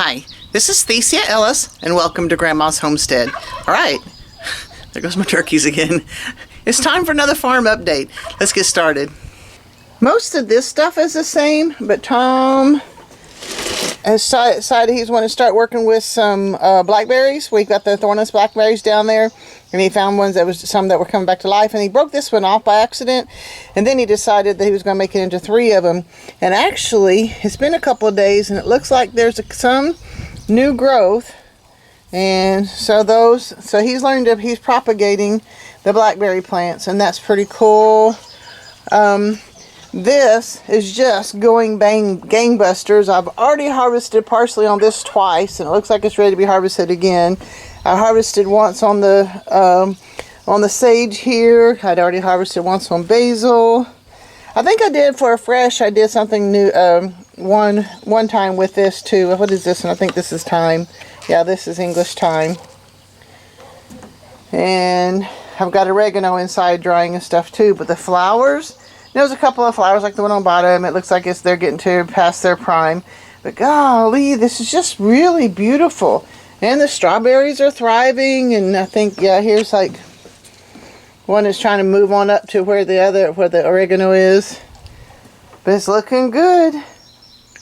Hi, this is theciaellis, and welcome to Grandma's Homestead. Alright, there goes my turkeys again. It's time for another farm update. Let's get started. Most of this stuff is the same, but Tom has decided he's want to start working with some blackberries. We got the thornless blackberries down there, and he found ones that was some that were coming back to life, and he broke this one off by accident, and then he decided that he was going to make it into 3 of them. And actually, it's been a couple of days, and it looks like there's some new growth, and so he's propagating the blackberry plants, and that's pretty cool. This is just going gangbusters. I've already harvested partially on this twice, and it looks like it's ready to be harvested again. I harvested once on the sage here. I'd already harvested once on basil. I think I did for a fresh. I did something new one time with this too. What is this one? I think this is thyme. Yeah, this is English thyme. And I've got oregano inside drying and stuff too. But the flowers, there's a couple of flowers like the one on bottom. It looks like they're getting past their prime. But golly, this is just really beautiful. And the strawberries are thriving. And I think, yeah, here's like one is trying to move on up to where the oregano is. But it's looking good.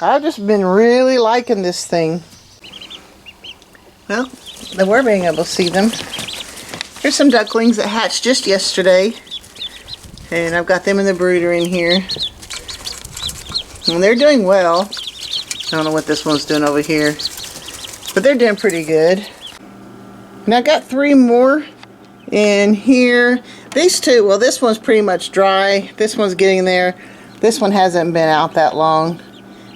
I've just been really liking this thing. Well, we're being able to see them. Here's some ducklings that hatched just yesterday. And I've got them in the brooder in here. And they're doing well. I don't know what this one's doing over here. But they're doing pretty good. And I've got 3 more in here. These 2, well, this one's pretty much dry. This one's getting there. This one hasn't been out that long.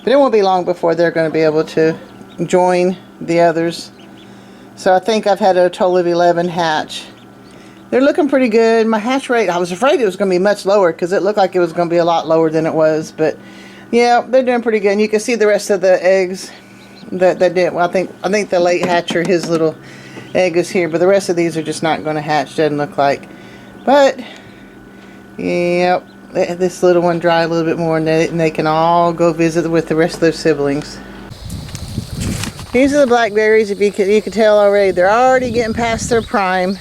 But it won't be long before they're going to be able to join the others. So I think I've had a total of 11 hatch. They're looking pretty good. My hatch rate, I was afraid it was going to be much lower because it looked like it was going to be a lot lower than it was. But yeah, they're doing pretty good. And you can see the rest of the eggs that did. Well, I think the late hatcher, his little egg is here. But the rest of these are just not going to hatch, doesn't look like. But, yep, this little one dry a little bit more, and they can all go visit with the rest of their siblings. These are the blackberries. If you can tell already, they're already getting past their prime.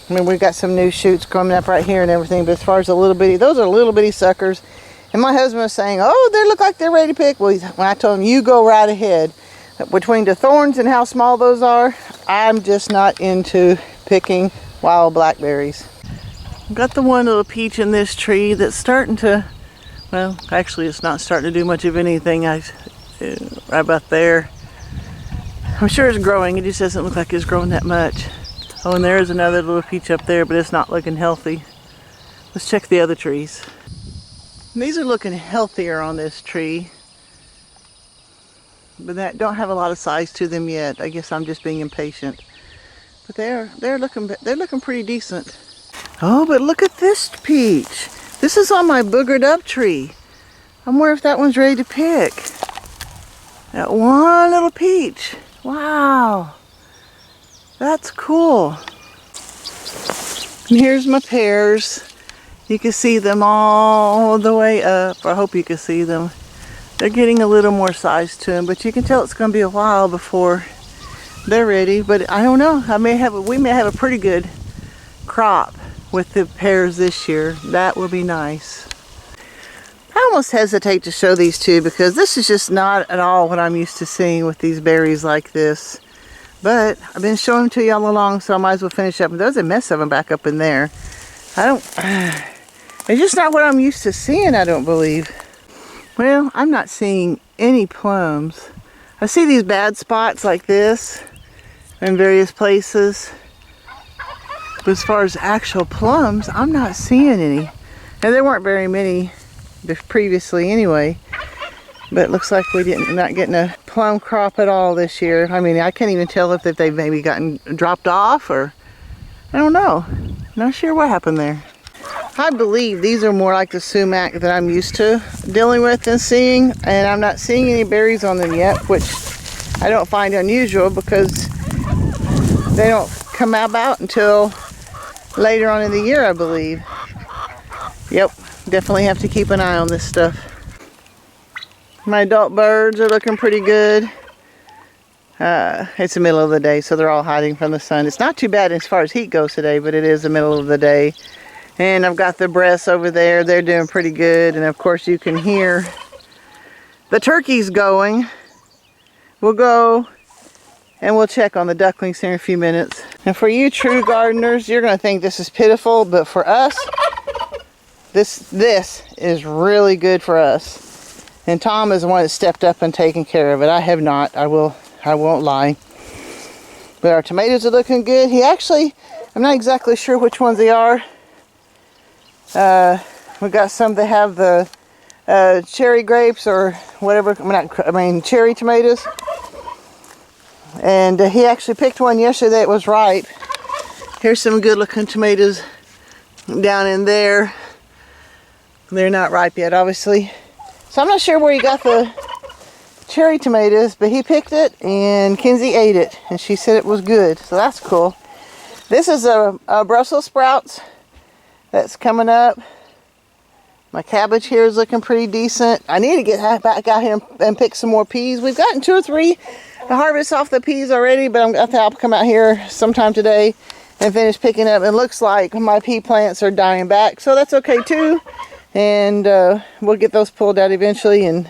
I mean, we've got some new shoots coming up right here and everything, but as far as the little bitty, those are little bitty suckers. And my husband was saying, oh, they look like they're ready to pick. Well, when I told him, you go right ahead. Between the thorns and how small those are, I'm just not into picking wild blackberries. I've got the one little peach in this tree that's starting to, well, actually it's not starting to do much of anything. Right about there. I'm sure it's growing. It just doesn't look like it's growing that much. Oh, and there is another little peach up there, but it's not looking healthy. Let's check the other trees. These are looking healthier on this tree, but that don't have a lot of size to them yet. I guess I'm just being impatient. But they're looking pretty decent. Oh, but look at this peach. This is on my boogered up tree. I wonder if that one's ready to pick. That one little peach. Wow. That's cool. And here's my pears. You can see them all the way up. I hope you can see them. They're getting a little more size to them, but you can tell it's going to be a while before they're ready. But I don't know. We may have a pretty good crop with the pears this year. That will be nice. I almost hesitate to show these 2 because this is just not at all what I'm used to seeing with these berries like this. But I've been showing them to you all along, so I might as well finish up. There's a mess of them back up in there. It's just not what I'm used to seeing, I don't believe. Well, I'm not seeing any plums. I see these bad spots like this in various places. But as far as actual plums, I'm not seeing any. And there weren't very many previously anyway. But it looks like not getting a plum crop at all this year. I mean, I can't even tell if they've maybe gotten dropped off or, I don't know. Not sure what happened there. I believe these are more like the sumac that I'm used to dealing with and seeing. And I'm not seeing any berries on them yet, which I don't find unusual because they don't come about until later on in the year, I believe. Yep, definitely have to keep an eye on this stuff. My adult birds are looking pretty good. It's the middle of the day, so they're all hiding from the sun. It's not too bad as far as heat goes today, but it is the middle of the day. And I've got the breasts over there. They're doing pretty good. And of course you can hear the turkeys going. We'll go and we'll check on the ducklings here in a few minutes. And for you true gardeners, you're going to think this is pitiful, but for us, this is really good for us. And Tom is the one that stepped up and taken care of it. I have not. I won't lie. But our tomatoes are looking good. I'm not exactly sure which ones they are. We got some that have the cherry grapes or whatever. Cherry tomatoes. And he actually picked one yesterday that was ripe. Here's some good looking tomatoes down in there. They're not ripe yet, obviously. So I'm not sure where he got the cherry tomatoes, but he picked it and Kinsey ate it and she said it was good, so that's cool. This is a Brussels sprouts that's coming up. My cabbage here is looking pretty decent. I need to get back out here and pick some more peas. We've gotten 2 or 3 harvests off the peas already, but I think I'll come out here sometime today and finish picking up. It looks like my pea plants are dying back, so that's okay too. And we'll get those pulled out eventually. And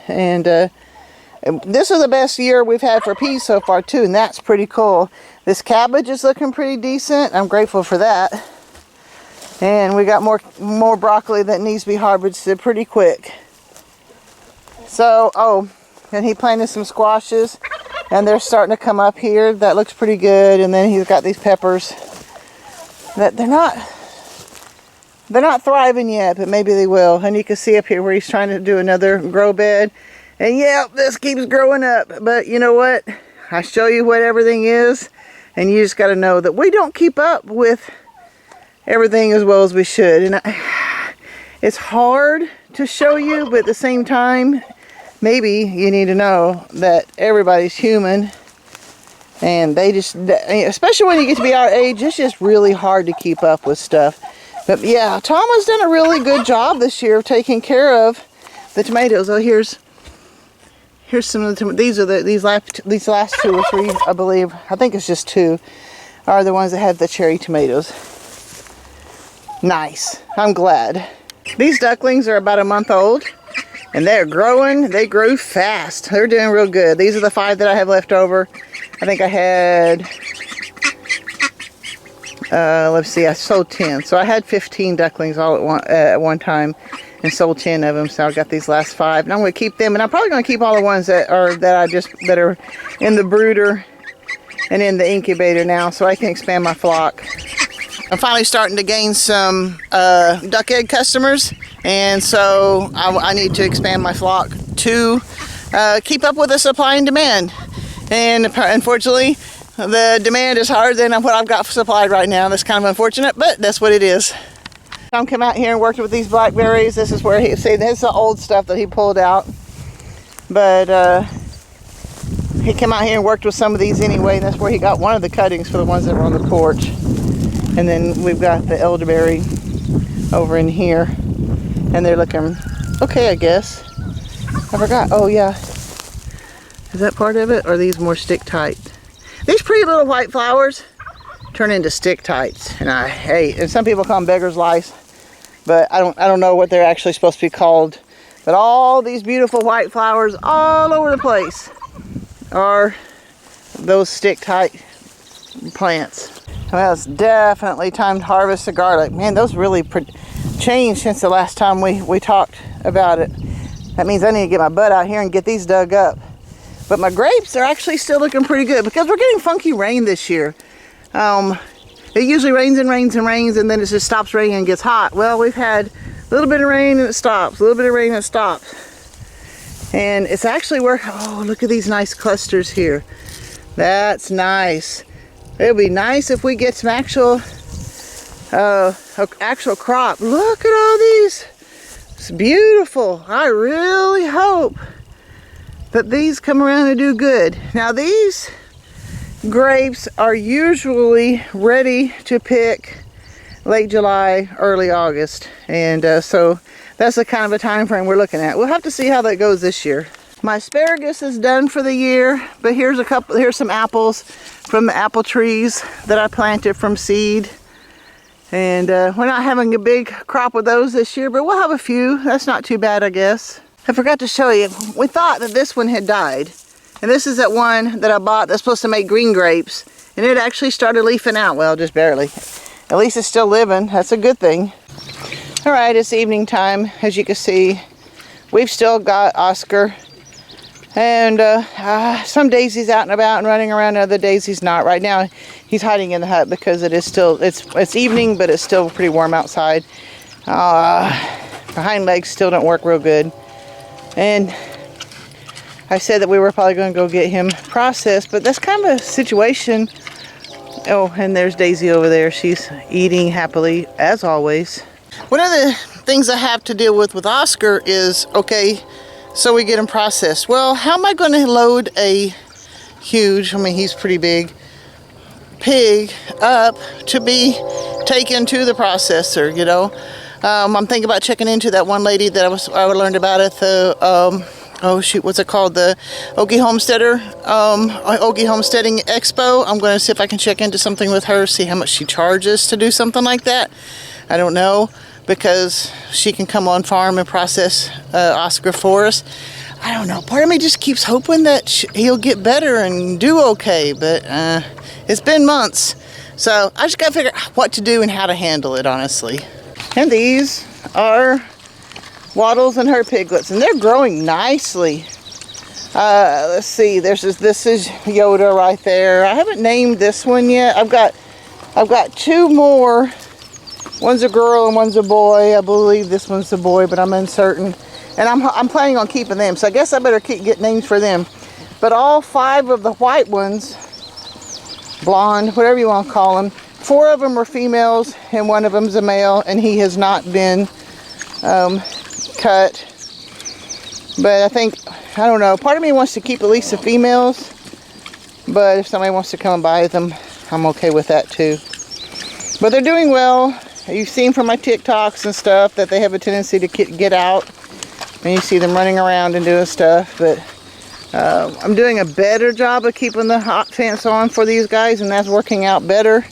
this is the best year we've had for peas so far too, and that's pretty cool. This cabbage is looking pretty decent. I'm grateful for that. And we got more broccoli that needs to be harvested pretty quick. So, and he planted some squashes, and they're starting to come up here. That looks pretty good. And then he's got these peppers that they're not thriving yet, but maybe they will. And you can see up here where he's trying to do another grow bed. And yeah, this keeps growing up. But you know what? I show you what everything is, and you just got to know that we don't keep up with everything as well as we should. And it's hard to show you, but at the same time, maybe you need to know that everybody's human, and they just, especially when you get to be our age, it's just really hard to keep up with stuff. But yeah, Tom has done a really good job this year of taking care of the tomatoes. Oh, here's some of the these last 2 or 3, I believe. I think it's just 2 are the ones that have the cherry tomatoes. Nice. I'm glad. These ducklings are about a month old, and they're growing. They grew fast. They're doing real good. These are the 5 that I have left over. I think I had, let's see, I sold 10. So I had 15 ducklings all at one time and sold 10 of them. So I got these last 5, and I'm going to keep them. And I'm probably going to keep all the ones that are in the brooder and in the incubator now, so I can expand my flock. I'm finally starting to gain some duck egg customers, and so I need to expand my flock to keep up with the supply and demand. And unfortunately, the demand is higher than what I've got supplied right now. That's kind of unfortunate, but that's what it is. Tom came out here and worked with these blackberries. This is where this is the old stuff that he pulled out, but he came out here and worked with some of these anyway, and that's where he got one of the cuttings for the ones that were on the porch. And then we've got the elderberry over in here, and they're looking okay, I guess. I forgot. Oh yeah, is that part of it, or are these more stick tight? These pretty little white flowers turn into stick tights, and and some people call them beggar's lice, but I don't know what they're actually supposed to be called. But all these beautiful white flowers all over the place are those stick tight plants. Well, it's definitely time to harvest the garlic. Man, those really changed since the last time we talked about it. That means I need to get my butt out here and get these dug up. But my grapes are actually still looking pretty good because we're getting funky rain this year. It usually rains and rains and rains, and then it just stops raining and gets hot. Well, we've had a little bit of rain and it stops, a little bit of rain and it stops. And it's actually oh, look at these nice clusters here. That's nice. It'll be nice if we get some actual crop. Look at all these. It's beautiful. I really hope that these come around and do good. Now these grapes are usually ready to pick late July, early August. And so that's the kind of a time frame we're looking at. We'll have to see how that goes this year. My asparagus is done for the year, but here's some apples from the apple trees that I planted from seed. And we're not having a big crop of those this year, but we'll have a few. That's not too bad, I guess. I forgot to show you, we thought that this one had died. And this is that one that I bought that's supposed to make green grapes. And it actually started leafing out, well, just barely. At least it's still living, that's a good thing. All right, it's evening time, as you can see. We've still got Oscar. And some days he's out and about and running around, and other days he's not. Right now he's hiding in the hut because it is still, it's evening, but it's still pretty warm outside. The hind legs still don't work real good. And I said that we were probably going to go get him processed, but that's kind of a situation. Oh, and there's Daisy over there. She's eating happily, as always. One of the things I have to deal with Oscar is, okay, so we get him processed. Well, how am I going to load a huge, I mean, he's pretty big, pig up to be taken to the processor, you know? I'm thinking about checking into that one lady that I learned about at the, oh shoot, what's it called? The Okie Homesteading Expo. I'm going to see if I can check into something with her, see how much she charges to do something like that. I don't know, because she can come on farm and process Oscar for us. I don't know. Part of me just keeps hoping that he'll get better and do okay, but it's been months. So I just got to figure out what to do and how to handle it, honestly. And these are Waddles and her piglets, and they're growing nicely. Let's see, this is Yoda right there. I haven't named this one yet. I've got two more. One's a girl and one's a boy. I believe this one's a boy, but I'm uncertain. And I'm planning on keeping them, so I guess I better get names for them. But all 5 of the white ones, blonde, whatever you want to call them, 4 of them are females and 1 of them's a male, and he has not been cut. But I think, I don't know, part of me wants to keep at least the females, but if somebody wants to come and buy them, I'm okay with that too. But they're doing well. You've seen from my TikToks and stuff that they have a tendency to get out, and you see them running around and doing stuff. But I'm doing a better job of keeping the hot fence on for these guys, and that's working out better.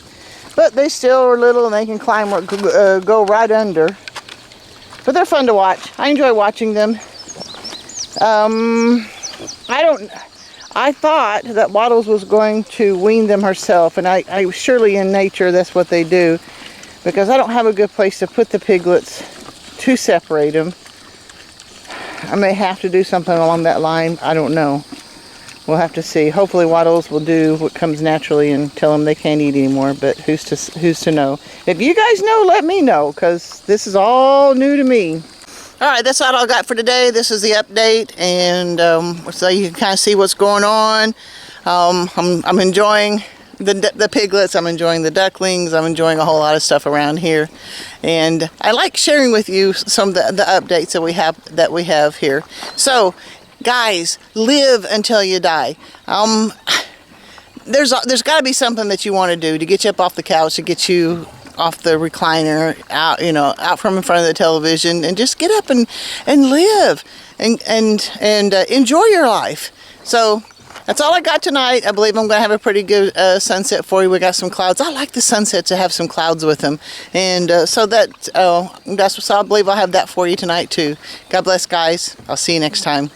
But they still are little and they can climb or go right under. But they're fun to watch. I enjoy watching them. I thought that Waddles was going to wean them herself, and I surely in nature that's what they do, because I don't have a good place to put the piglets to separate them. I may have to do something along that line. I don't know. We'll have to see. Hopefully Waddles will do what comes naturally and tell them they can't eat anymore, but who's to know? If you guys know, let me know, because this is all new to me. All right, that's all I got for today. This is the update, and so you can kind of see what's going on. I'm enjoying the piglets. I'm enjoying the ducklings. I'm enjoying a whole lot of stuff around here, and I like sharing with you some of the updates that we have here. So, guys, live until you die. There's got to be something that you want to do to get you up off the couch, to get you off the recliner, out from in front of the television, and just get up and live and enjoy your life. So that's all I got tonight. I believe I'm going to have a pretty good sunset for you. We got some clouds. I like the sunset to have some clouds with them, and so I believe I'll have that for you tonight too. God bless, guys. I'll see you next time.